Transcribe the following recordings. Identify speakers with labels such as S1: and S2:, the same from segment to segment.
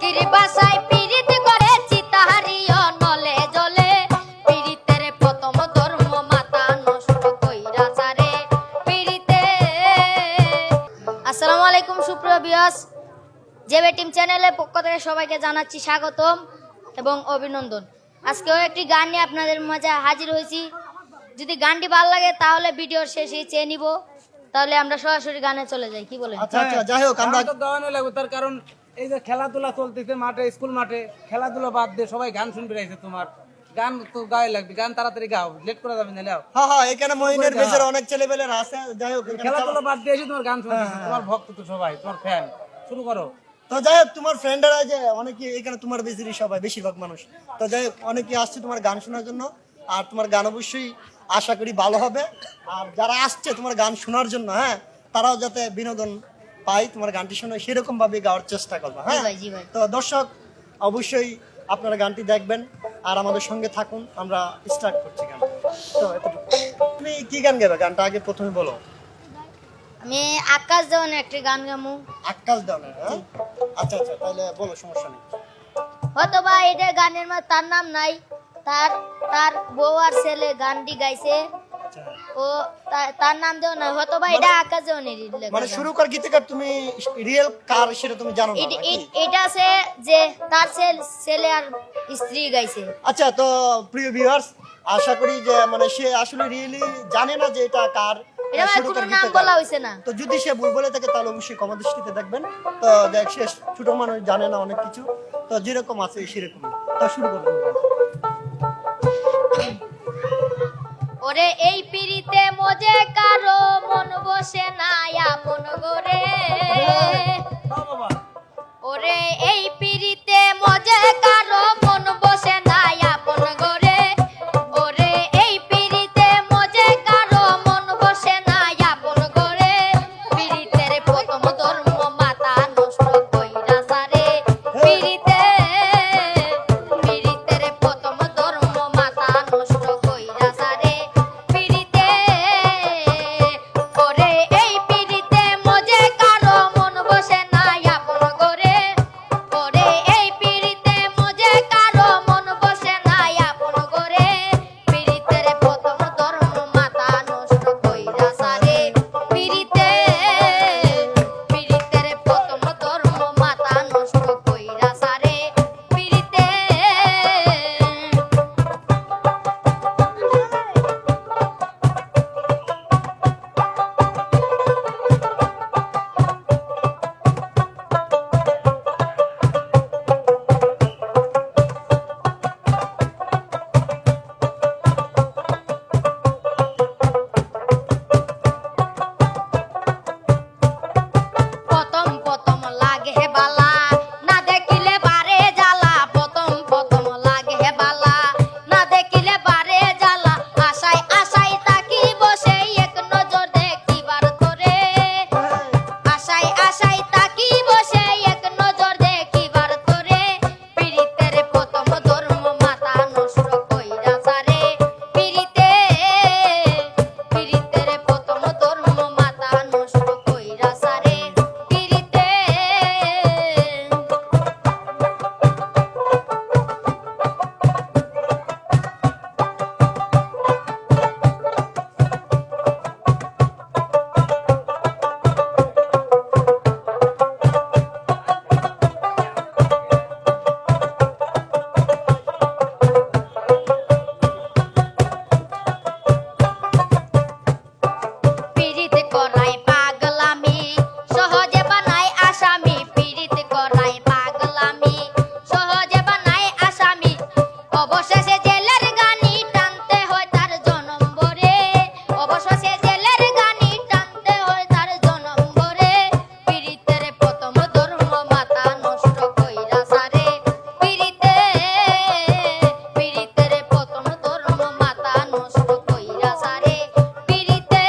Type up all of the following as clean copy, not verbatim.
S1: পীর বাসায় পীড়িত করেছি তাহারি অনলে জলে পীড়িতের প্রথম ধর্ম মাথা নষ্ট কইরা সারে পীড়িতে। আসসালামু আলাইকুম সুপ্রিয় ভিউয়ার্স, জেবে টিম চ্যানেলের পক্ষ থেকে সবাইকে জানাচ্ছি স্বাগতম এবং অভিনন্দন। আজকেও একটি গান নিয়ে আপনাদের মাঝে হাজির হয়েছি। যদি গানটি ভালো লাগে তাহলে ভিডিওর শেষে চেয়ে নিব, তাহলে আমরা সরাসরি গানে চলে যাই। কি বলেন?
S2: আচ্ছা আচ্ছা, যাই হোক আমরা
S3: তো গাওয়ানো লাগবে, তার কারণ এই যে খেলাধুলা চলতেছে মাঠে, স্কুল মাঠে খেলাধুলা বাদ দিয়ে সবাই গান শুনবে রাইছে। তোমার গান তো গায়ে লাগবে, গান তাড়াতাড়ি গাও, লেট করা যাবে না। লাও
S2: হ্যাঁ হ্যাঁ, এখানে মহিনের বেজের অনেক ছেলেবেলের আছে। যাই হোক
S3: খেলাধুলা বাদ দিয়ে এসে তোমার গান শুনতেছে, তোমার ভক্ত তো সবাই, তোমার ফ্যান। শুরু করো।
S2: তো যাই হোক, তোমার ফ্রেন্ডরা যে অনেকে এখানে তোমার বেজেরই সবাই বেশিরভাগ মানুষ, তো যাই হোক অনেকে আসছে তোমার গান শোনার জন্য। আর তোমার গান অবশ্যই আশা করি ভালো হবে। আর যারা আসছে তোমার গান শোনার জন্য, হ্যাঁ, তারাও যাতে বিনোদন পায়, তোমার গানটি শুনে সেরকম ভাবে গাওয়ার চেষ্টা করবে। হ্যাঁ,
S1: জি ভাই।
S2: তো দর্শক অবশ্যই আপনারা গানটি দেখবেন আর আমাদের সঙ্গে থাকুন। আমরা স্টার্ট করছি গান। তো এতটুকু। তুমি কি গান গাবে? গানটা আগে প্রথমে বলো।
S1: আমি আকাশ দেওয়ানের একটি গান গামু।
S2: আকাশ দেওয়ানের? হ্যাঁ, আচ্ছা আচ্ছা, তাহলে বলো, সমস্যা নেই।
S1: হয়তো বা এটা গানের মধ্যে তার নাম নাই, তার তার বউ আর ছেলে গানটি গাইছে,
S2: আচ্ছা,
S1: ও তার নাম দেও না, হয়তো বা এটা আকাশ দেওয়ানের
S2: মানে শুরুকার গীতিকার তুমি রিয়েল কার সেটা তুমি জানো না নাকি?
S1: এটা আছে যে তার ছেলে আর স্ত্রী গাইছে।
S2: আচ্ছা, তো প্রিয় ভিউয়ার্স, আশা করি যে মানে সে আসলে রিয়েলি জানে না যে এটা কার
S1: এটা আমার
S2: শুরুকার
S1: কোনো নাম
S2: গীতিকার।
S1: বলা হইছে না।
S2: তো যদি সে ভুল বলে থাকে তাহলে অবশ্যই ক্ষমা দৃষ্টিতে দেখবেন। তো দেখ, সে ছোট মানুষ, জানে না অনেক কিছু, তো যেরকম আছে সেরকমই। তো শুরু করবো।
S1: ওরে এই পিড়িতে মজে কারো মন বসে না আপন গরে, ওরে এই পিড়িতে মজে কারো মন বসে না আপন গরে, ওরে এই পিড়িতে মজে কারো মন বসে না আপন গরে, পিড়িতের প্রথম ধর্ম মাথা নষ্ট কইরা সারে পিড়িতে, পিড়িতের প্রথম ধর্ম মাথা নষ্ট কইরা সারে পিড়িতে, ওরে এই পিড়িতে মজে কারো মন বসে না আপন গরে, ওরে এই পিড়িতে মজে কারো মন বসে না আপন গরে, পিড়িতের প্রথম ধর্ম মাথা নষ্ট কইরা সারে পিড়িতে, পিড়িতের প্রথম ধর্ম মাথা নষ্ট কইরা সারে পিড়িতে। প্রথম প্রথম লাগে বালা, না দেখিলে বারে জ্বালা, প্রথম প্রথম লাগে বালা, না দেখিলে বারে জ্বালা, আশায় আশায় তাকি বসে এক নজর দেখিবার তোরে, আশায় আশায় তাকি বসে এক নজর দেখিবার তোরে, পিড়িতের প্রথম ধর্ম মাথা নষ্ট কইরা সারে পিড়িতে, পিড়িতের প্রথম ধর্ম মাথা নষ্ট কইরা সারে পিড়িতে। পীড়িত করাই পাগলামি, সহজে বানাই আসামি, পীড়িত করাই পাগলামি, সহজে বানাই আসামি, অবশেষে জেলের গানি টানতে হয় তার জনম ভরে, অবশেষে জেলের গানি টানতে হয় তার জনম ভরে, পীড়িতের প্রথম ধর্ম মাথা নষ্ট কইরা সারে পীড়িতে, পীড়িতের প্রথম ধর্ম মাথা নষ্ট কইরা সারে পিড়িতে।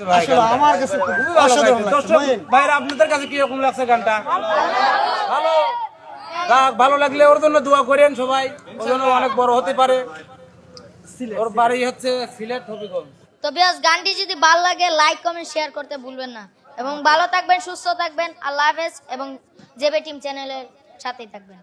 S3: ভাই
S2: আসলে
S3: গানটা।
S2: আমার কাছে খুব
S3: খুবই ভালো
S2: অসাধারণ
S3: গাইছে।
S2: লাগছে।
S3: দর্শক
S2: মহিন,
S3: ভাইরা আপনাদের কাছে কি রকম লাগছে গানটা? ভালো। যাক, ভালো লাগলে ওর জন্য দোয়া করেন সবাই, ও যেন অনেক বড় হতে পারে। ওর বাড়ি হচ্ছে সিলেট হবিগঞ্জ।
S1: তো বিয়াস, গানটি যদি ভালো লাগে লাইক কমেন্ট শেয়ার করতে ভুলবেন না, এবং ভালো থাকবেন, সুস্থ থাকবেন। আল্লাহ হাফেজ, এবং জেবে টিম চ্যানেলের সাথেই থাকবেন।